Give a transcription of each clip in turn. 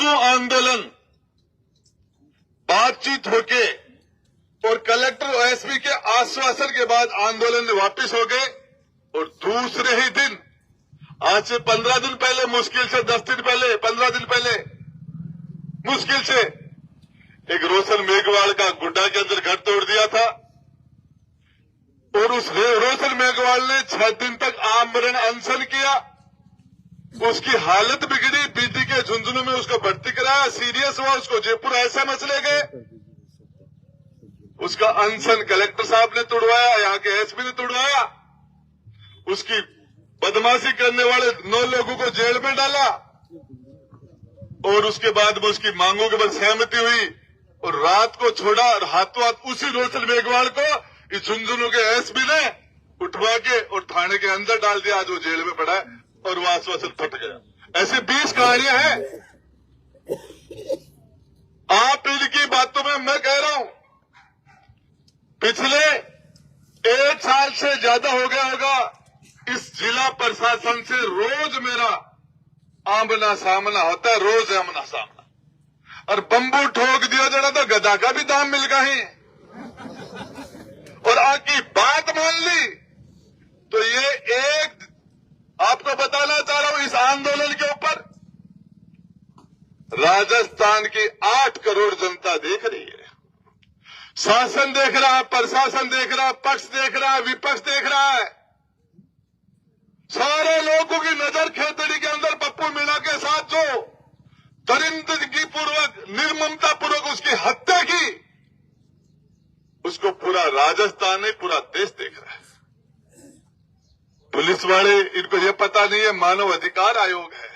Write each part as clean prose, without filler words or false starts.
परसों आंदोलन बातचीत होके और कलेक्टर और एसपी के आश्वासन के बाद आंदोलन में वापस हो गए और दूसरे ही दिन आज से 15 दिन पहले, मुश्किल से 10 दिन पहले, 15 दिन पहले मुश्किल से एक रोशन मेघवाल का गुड्डा के अंदर घर तोड़ दिया था और उस रोशन मेघवाल ने 6 दिन तक आमरण अनशन किया। उसकी हालत बिगड़ी, बीटी के झुंझुनू में उसको भर्ती कराया, सीरियस हुआ, उसको जयपुर एसएमएस ले गए। उसका अनशन कलेक्टर साहब ने तोड़वाया, यहाँ के एसपी ने तोड़वाया। उसकी बदमाशी करने वाले 9 लोगों को जेल में डाला और उसके बाद में उसकी मांगों के बाद सहमति हुई और रात को छोड़ा और हाथों हाथ उसी रोशन मेघवाल को इस झुंझुनू के एसपी ने उठवा के और थाने के अंदर डाल दिया। आज वो जेल में पड़ा है और वो आश्वासन फट गया। ऐसी 20 कहानियां हैं। आप इनकी बातों में मैं कह रहा हूं, पिछले 1 साल से ज्यादा हो गया होगा इस जिला प्रशासन से रोज मेरा आमना सामना होता है, रोज आमना सामना। और बम्बू ठोक दिया जरा तो गधा का भी दाम मिल गई और आकी बात मान ली। तो ये एक आपको बताना चाह रहा हूं, इस आंदोलन के ऊपर राजस्थान की 8 करोड़ जनता देख रही है। शासन देख रहा है, प्रशासन देख रहा है, पक्ष देख रहा है, विपक्ष देख रहा है। सारे लोगों की नजर खेतड़ी के अंदर पप्पू मीणा के साथ जो दरिंदगी पूर्वक, निर्ममता पूर्वक उसकी हत्या की, उसको पूरा राजस्थान नहीं, पूरा देश देख रहा है। पुलिस वाले, इनको ये पता नहीं है मानव अधिकार आयोग है,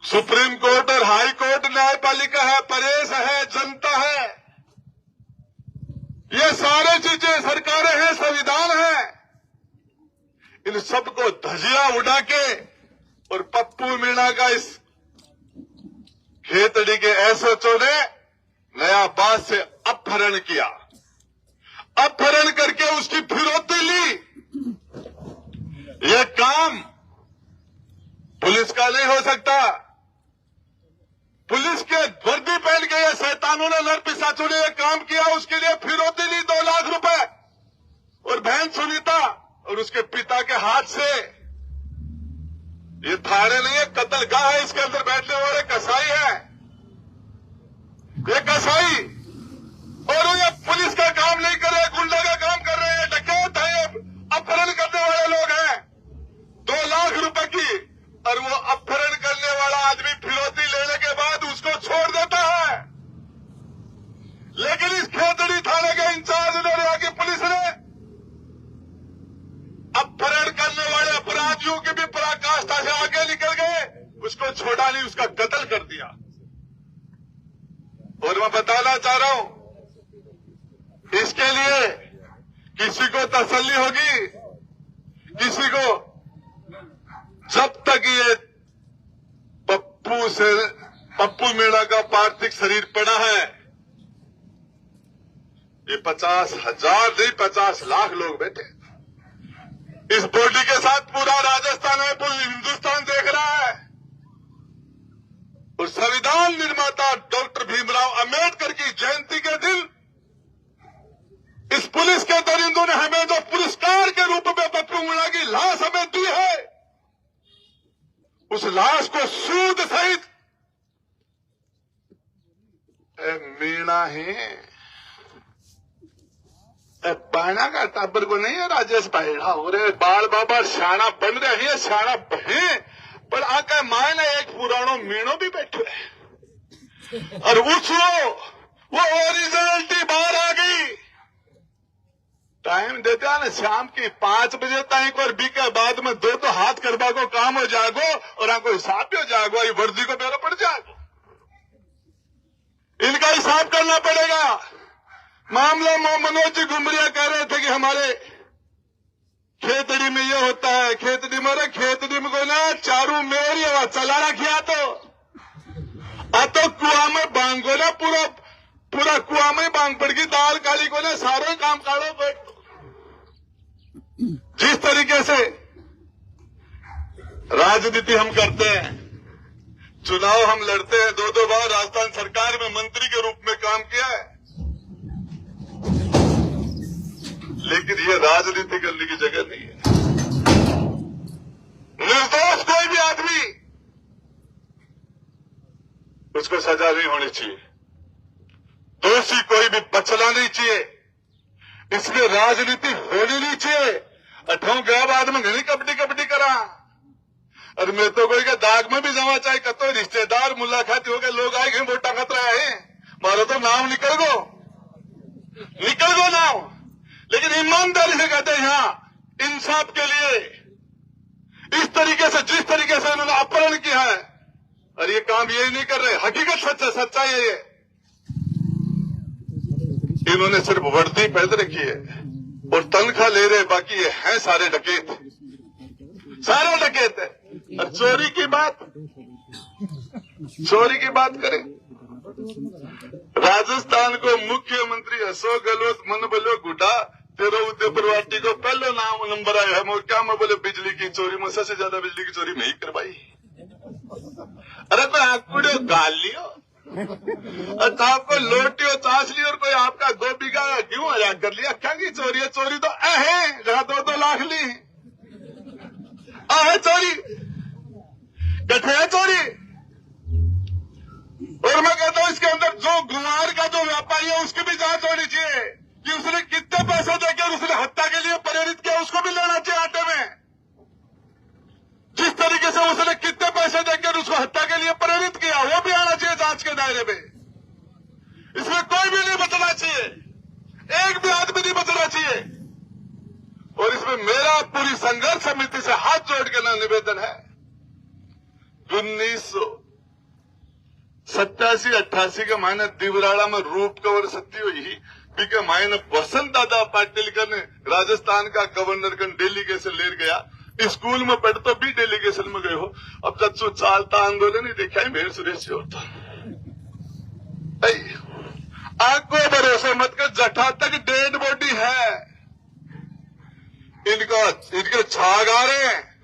सुप्रीम कोर्ट और हाई कोर्ट न्यायपालिका है, प्रेस है, जनता है, ये सारे चीजें सरकारें हैं, संविधान है। इन सबको धजिया उड़ा के और पप्पू मीणा का इस खेतड़ी के एसएचओ ने नया बात से अपहरण किया। अपहरण करके उसकी फिरौती ली। यह काम पुलिस का नहीं हो सकता। पुलिस के वर्दी पहन के ये शैतानों ने, नर पिशाचों ने यह काम किया। उसके लिए फिरौती ली 2 लाख रुपए और बहन सुनीता और उसके पिता के हाथ से। ये थाने नहीं है, कत्लगाह है। इसके अंदर बैठने वाले कसाई है, ये कसाई, और ये पुलिस का काम नहीं कर रहे, गुंडा का काम कर रहे हैं, डकैत है, अपहरण करने वाले लोग हैं। 2 लाख रुपए की, और वो अपहरण करने वाला आदमी फिरौती लेने के बाद उसको छोड़ देता है। लेकिन इस खेतड़ी थाने के इंचार्ज ने, यहाँ की पुलिस ने अपहरण करने वाले अपराधियों की भी पराकाष्ठा से आगे निकल गए। उसको छोड़ा नहीं, उसका कत्ल कर दिया। और मैं बताना चाह रहा हूं, इसके लिए किसी को तसल्ली होगी, किसी को, जब तक ये पप्पू मीणा का पार्थिव शरीर पड़ा है, ये 50,000 नहीं 50 लाख लोग बैठे इस बॉडी के साथ। पूरा राजस्थान है, पूरा हिंदुस्तान देख रहा है। और संविधान निर्माता डॉक्टर भीमराव अंबेडकर की जयंती के दिन इस पुलिस के दरिंदों ने हमें जो पुरस्कार के रूप में पप्पू मीणा की लाश हमें दी है, उस लाश को सूद सहित मीणा है, बाणा का टाबर को नहीं है राजेश भाईड़ा हो रहे बाल बाबा शाना बन रहे हैं, शाना बहे, पर आका मायने एक पुरानो मीणो भी बैठो है। और वो ओरिजिनलिटी बाहर आ गई। टाइम देते हैं ना शाम की 5 बजे तक, और बी के बाद में 2 तो हाथ करवा को काम हो जाएगो और आपको हिसाब भी हो जाएगो। ये वर्दी को मेरा पड़ जाएगा, इनका हिसाब करना पड़ेगा। मामला मनोज जी घुमरिया कह रहे थे कि हमारे खेतड़ी में ये होता है, खेतड़ी में, खेतड़ी में को ना चारू मेरी आवाज चला रखिया तो कुआ में बांगो ना, पूरा कुआ में बांग पड़गी, दाल काली को ना सारे काम काढ़ो बैठ। जिस तरीके से राजनीति हम करते हैं, चुनाव हम लड़ते हैं, 2-2 बार राजस्थान सरकार में मंत्री के रूप में काम किया है, लेकिन ये राजनीति करने की जगह नहीं है। निर्दोष कोई भी आदमी, उसको सजा नहीं होनी चाहिए, दोषी कोई भी बचना नहीं चाहिए, इसमें राजनीति होनी नहीं चाहिए। अठों गया बाद में घनी कबड्डी करा और मैं तो कोई के दाग में भी जमा चाहे कतो रिश्तेदार मुलाकात हो गए, लोग आए गए वोटा खतरा है, मारो तो नाम निकल गो नाम। लेकिन ईमानदारी से कहते हैं यहाँ इंसाफ के लिए, इस तरीके से जिस तरीके से उन्होंने अपहरण किया है, और ये काम यही नहीं कर रहे, हकीकत सच्चाई है ये। इन्होंने सिर्फ वर्दी पहन रखी है और तनख्वाह ले रहे, बाकी ये हैं सारे डकैत है। और चोरी की बात करें, राजस्थान को मुख्यमंत्री अशोक गहलोत मन बोलो गुड्डा तेरो उदयपुर वाटी को पहले नंबर आया है, क्या मैं बोले बिजली की चोरी में सबसे ज्यादा बिजली की चोरी में ही करवाई। अरे कोई आंकड़े गाल लियो और आपको लोटियो चास ली और कोई आपका 2 बीघा क्यों हजा कर लिया, क्या की चोरी है? चोरी तो है जहां 2-2 लाख ली है चोरी, कठे है चोरी। और मैं कहता हूं इसके अंदर जो गुमार का जो व्यापारी है उसकी भी जांच होनी चाहिए कि उसने कितने पैसे देकर उसने हत्या के लिए प्रेरित किया, उसको भी लेना चाहिए आटे में। जिस तरीके से उसने कितने पैसे देकर उसको हत्या के लिए प्रेरित किया, वो भी आना चाहिए जांच के दायरे में। इसमें कोई भी नहीं बचना चाहिए, एक भी आदमी नहीं बचना चाहिए। और इसमें मेरा पूरी संघर्ष समिति से हाथ जोड़ के निवेदन है, 1987-88 के महीने दिवराड़ा में रूप कवर सत्ती हुई बीके महीने बसंत दादा पाटिल ने राजस्थान का गवर्नर कन डेलीगेशन ले गया, स्कूल में पढ़ तो भी डेलीगेशन में गए हो। अब जब सो चालता आंदोलन ही देखा है मेरे सुरेश होता आपको भरोसे मत कर, जठा तक डेड बॉडी है, इनके छाग आ रहे हैं।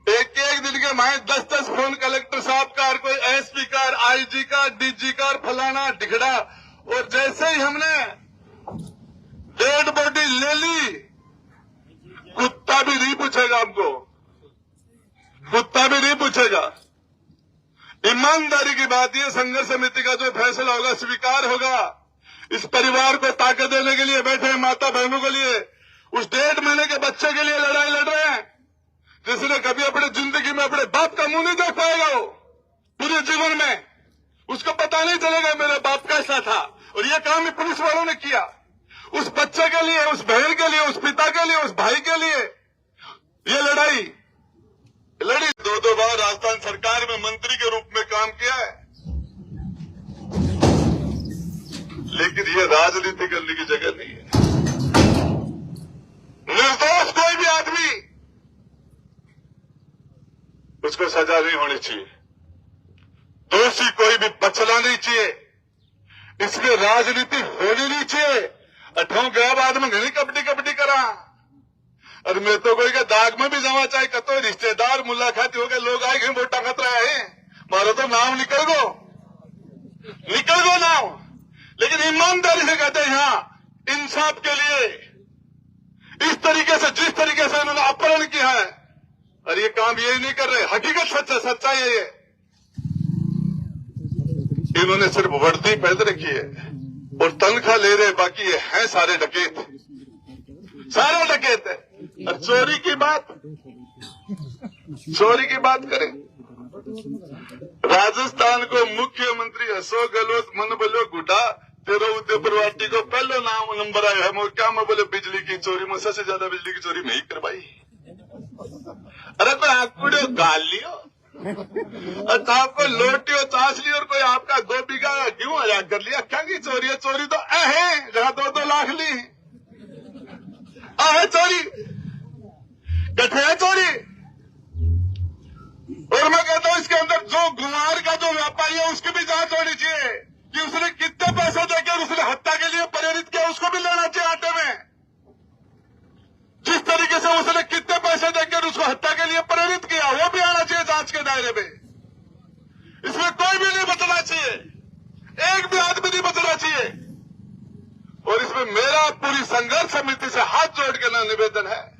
एक दिन के माए 10-10 फोन कलेक्टर साहब का, कोई एसपी का, आईजी का, डीजी का, फलाना ढिगड़ा। और जैसे ही हमने डेड बॉडी ले ली, कुत्ता भी नहीं पूछेगा हमको, कुत्ता भी नहीं पूछेगा। ईमानदारी की बात यह, संघर्ष समिति का जो फैसला होगा स्वीकार होगा। इस परिवार को ताकत देने के लिए बैठे माता बहनों के लिए, उस 1.5 महीने के बच्चे के लिए लड़ाई लड़ रहे हैं, जिसने कभी अपनी जिंदगी में अपने बाप का मुंह नहीं देख पाएगा। वो पूरे जीवन में उसको पता नहीं चलेगा मेरे बाप कैसा था। और ये काम पुलिस वालों ने किया, उस बच्चे के लिए, उस बहन के लिए, उस पिता के लिए, उस भाई के लिए ये लड़ाई लड़ी। 2-2 बार राजस्थान सरकार में मंत्री के रूप में काम किया है, लेकिन ये राजनीति करने की जगह नहीं है। निर्दोष कोई भी आदमी, उसको सजा नहीं होनी चाहिए, दोषी कोई भी बचना नहीं चाहिए, इसमें राजनीति होनी नहीं चाहिए। अठों गया बाद में घनी कबड्डी करा और मैं तो कोई के दाग में भी जमा चाहे कतो रिश्तेदार मुलाकात हो गए, लोग आए गए वोटा खतरा है, मारो तो नाम निकल गो नाम। लेकिन ईमानदारी से कहते हैं यहाँ इंसाफ के लिए, इस तरीके से जिस तरीके से उन्होंने अपहरण किया है, और ये काम यही नहीं कर रहे, हकीकत सच्चाई है ये। इन्होंने सिर्फ वर्दी पहन रखी है और तनख्वाह ले रहे, बाकी ये हैं सारे डकैत है। और चोरी की बात करें, राजस्थान को मुख्यमंत्री अशोक गहलोत मन बोलो गुड्डा तेरो उदयपुर वाटी को पहले नंबर आया है, क्या मैं बोले बिजली की चोरी में सबसे ज्यादा बिजली की चोरी में ही करवाई। अरे कोई आंकड़े गाल लियो और आपको लोटियो चास ली और कोई आपका 2 बीघा क्यों हजा कर लिया, क्या की चोरी है? चोरी तो है जहां 2-2 लाख ली है चोरी, कठे है चोरी। और मैं कहता हूं इसके अंदर जो गुमार का जो व्यापारी है उसकी भी जांच होनी चाहिए कि उसने कितने पैसे देकर उसने हत्या के लिए प्रेरित किया, उसको भी लेना चाहिए आटे में। जिस तरीके से उसने कितने पैसे देकर उसको हत्या के लिए प्रेरित किया, वो भी आना चाहिए जांच के दायरे में। इसमें कोई भी नहीं बचना चाहिए, एक भी आदमी नहीं बचना चाहिए। और इसमें मेरा पूरी संघर्ष समिति से हाथ जोड़ के निवेदन है,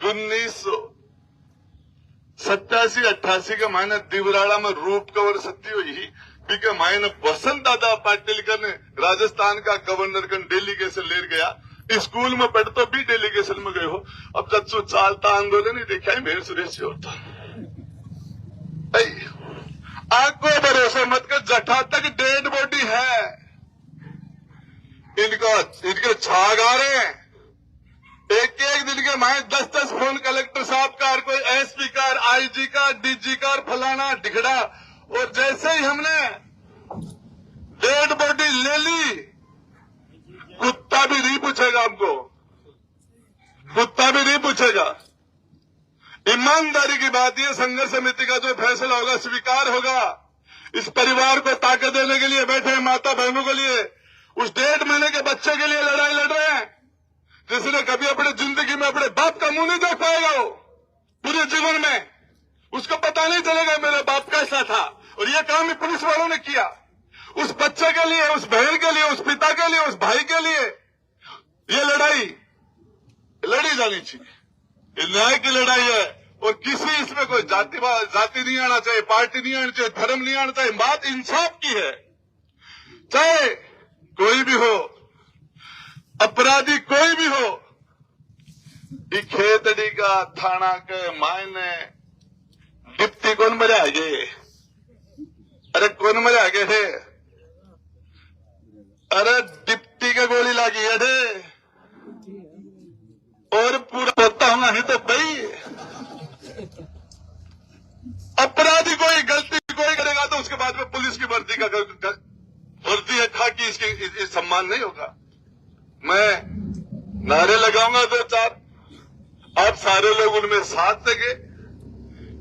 1987-88 के महीने दिवराड़ा में रूप कवर सत्ती हुई बीके महीने वसंत दादा पाटिल ने राजस्थान का गवर्नर कन डेलीगेशन ले गया, स्कूल में पढ़ तो भी डेलीगेशन में गए हो। अब जब सो चालता आंदोलन ही देखा है मेरे सुरेश होता आपको भरोसे मत कर, जठा तक डेड बॉडी है, इनके छाग आ रहे हैं। एक एक दिन के माए 10-10 फोन कलेक्टर साहब का, कोई एसपी का, आईजी का, डीजी का, फलाना ढिगड़ा। और जैसे ही हमने डेड बॉडी ले ली, कुत्ता भी नहीं पूछेगा हमको, कुत्ता भी नहीं पूछेगा। ईमानदारी की बात यह, संघर्ष समिति का जो फैसला होगा स्वीकार होगा। इस परिवार को ताकत देने के लिए बैठे हैं, माता बहनों के लिए, उस 1.5 महीने के बच्चे के लिए लड़ाई लड़ रहे हैं, जिसने कभी अपनी जिंदगी में अपने बाप का मुंह नहीं देख पाएगा। वो पूरे जीवन में उसको पता नहीं चलेगा मेरा बाप कैसा था। और ये काम ही पुलिस वालों ने किया, उस बच्चे के लिए, उस बहन के लिए, उस पिता के लिए, उस भाई के लिए। ये लड़ाई लड़ी जानी चाहिए, ये न्याय की लड़ाई है। और किसी इसमें कोई जाति नहीं आना चाहिए, पार्टी नहीं आनी चाहिए, धर्म नहीं आना चाहिए, बात इंसाफ की है। चाहे कोई भी हो, अपराधी कोई भी हो, ये खेतड़ी का थाना के मायने डिप्टी कौन मरे आगे, अरे कौन मरे आगे थे, अरे डिप्टी के गोली लगी है थे, और पूरा होता होना ही तो भाई। अपराधी कोई गलती कोई करेगा तो उसके बाद में पुलिस की वर्दी है खाकी, इसके सम्मान नहीं होगा। मैं नारे लगाऊंगा 2-4, आप सारे लोग उनमें साथ देंगे।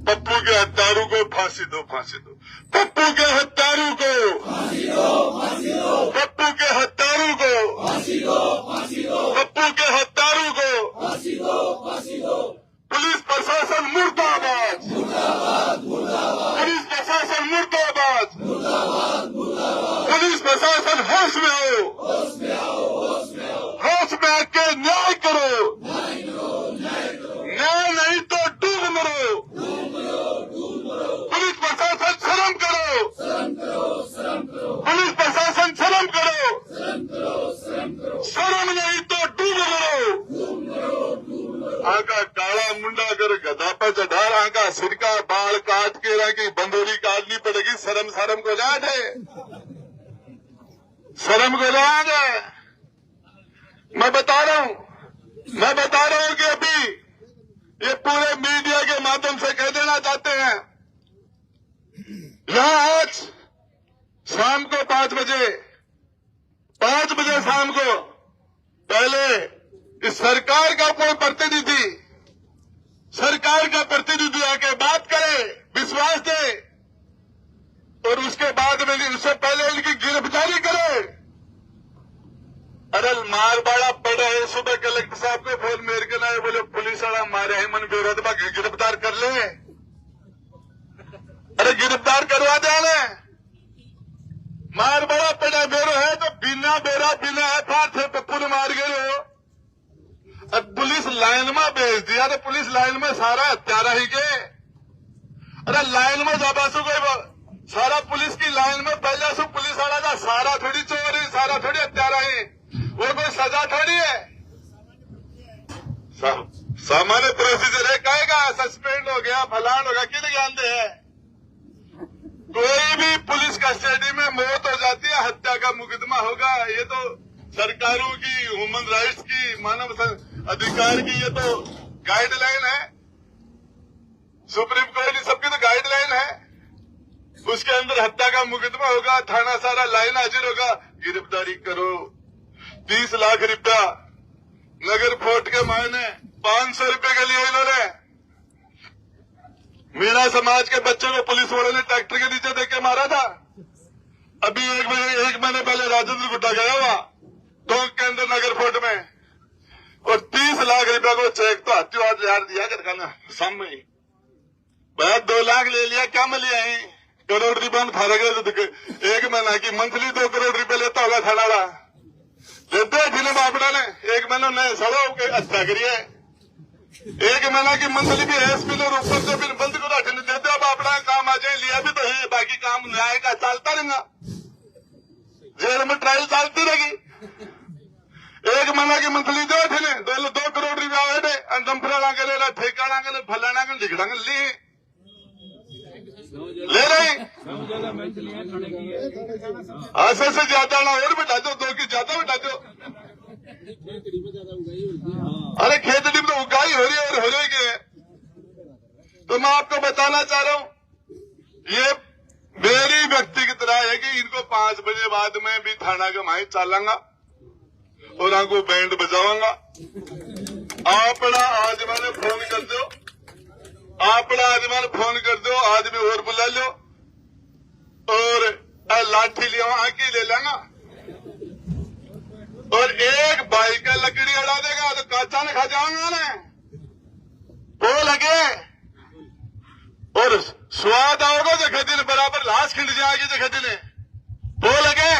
पप्पू के हत्यारों को फांसी दो, फांसी दो, पप्पू के हत्यारों को फांसी दो, फांसी दो, पप्पू के हत्यारों को फांसी दो, फांसी दो, पप्पू के हत्यारों को फांसी दो, फांसी दो। पुलिस प्रशासन मुर्दाबाद, मुर्दाबाद, मुर्दाबाद, पुलिस प्रशासन मुर्दाबाद, मुर्दाबाद, मुर्दाबाद, पुलिस प्रशासन होश में आओ, होश में आओ, होश में आओ, होश में आके न्याय करो, न्याय करो, न्याय करो, न्याय नहीं तो डूब मरो, डूब मरो, डूब मरो। पुलिस प्रशासन शर्म करो, शर्म करो, शर्म करो, पुलिस प्रशासन शर्म करो, शर्म करो, शर्म करो, शर्म नहीं तो डूब मरो, डूब मरो, डूब मरो। आका काला मुंडा कर गधा पे चढ़ा, आका सिर का बाल काट के रहा की बंदोरी काटनी पड़ेगी। शर्म शर्म को जाए, शर्म को जाए। मैं बता रहा हूं कि अभी ये पूरे मीडिया के माध्यम से कह देना चाहते हैं, यहां आज शाम को 5 बजे शाम को पहले इस सरकार का कोई प्रतिनिधि, सरकार का प्रतिनिधि आके बात करे, विश्वास दे, और उसके बाद में उससे पहले इनकी गिरफ्तारी करे। अरे मारबाड़ा पड़े है, सुबह कलेक्टर साहब को फोन मेर के ना बोले पुलिस वाला मारे है मन विरोध में, गिरफ्तार कर ले, अरे गिरफ्तार करवा दे। मारबाड़ा पड़ा बेरो है तो बिना बेरा बिना एफआईआर थे पप्पू ने मार गए हो। अब पुलिस लाइन में भेज दिया तो पुलिस लाइन में सारा हत्यारा ही के, अरे लाइन में जाबासु कोई सारा पुलिस की लाइन में पहले सु पुलिस वाला था, सारा थोड़ी चोर है, सारा थोड़ी हत्यारा है, वो कोई सजा थोड़ी है। सामान्य प्रोसीजर है, कहेगा सस्पेंड हो गया, फलान हो गया, कितने ज्ञान दे है। कोई भी पुलिस कस्टडी में मौत हो जाती है, हत्या का मुकदमा होगा। ये तो सरकारों की, ह्यूमन राइट्स की, मानव अधिकार की ये तो गाइडलाइन है, सुप्रीम कोर्ट सबकी तो गाइडलाइन है। उसके अंदर हत्या का मुकदमा होगा, थाना सारा लाइन हाजिर होगा, गिरफ्तारी करो। 30 लाख रुपया नगर फोर्ट के मायने 500 रुपए के लिए इन्होंने मीणा समाज के बच्चे को पुलिस वालों ने ट्रैक्टर के नीचे देके मारा था। अभी एक महीने पहले राजेंद्र गुड्डा गया हुआ टोंक के अंदर नगर फोर्ट में, और 30 लाख रुपया को चेक तो हत्या दिया कर खाना सामने ही, 2 लाख ले लिया, क्या मिले हैं करोड़ रुपया में थारा गया एक महीना की मंथली 2 करोड़ रुपया लेता होगा थाना वाला लेते जिले बापड़ा ने 1 महीना नए सड़ो के अच्छा करिए 1 महीना की मंथली भी एसपी ने ऊपर से फिर बंद को हटने देते अब अपना काम आ जाए लिया भी तो है बाकी काम न्याय का चलता रहेगा जेल में ट्रायल चलती रहेगी 1 महीना की मंथली दो थे 2 करोड़ रुपया आए दमफड़ा के ले ठेका के फलाना के लिखड़ा ले रहे ऐसे से ज्यादा ना और बिठा दो 2 की ज्यादा बिठा दो अरे खेतड़ी में तो उगाई हो रही है और हो रही है तो मैं आपको बताना चाह रहा हूं ये मेरी व्यक्ति की तरह है कि इनको 5 बजे बाद में भी थाना के माही चालांगा और आपको बैंड बजाऊंगा अपना आज मैंने फोन कर दो अपना आज मैंने फोन कर दो आदमी और बुला लो और लाठी लिया आके ले लेंगा और एक बाइक का लकड़ी अड़ा देगा तो काचा ने खा जाऊंगा ना वो लगे और स्वाद आओगे जगह दिन बराबर लाश खिंड जाएगी जगह दिन वो लगे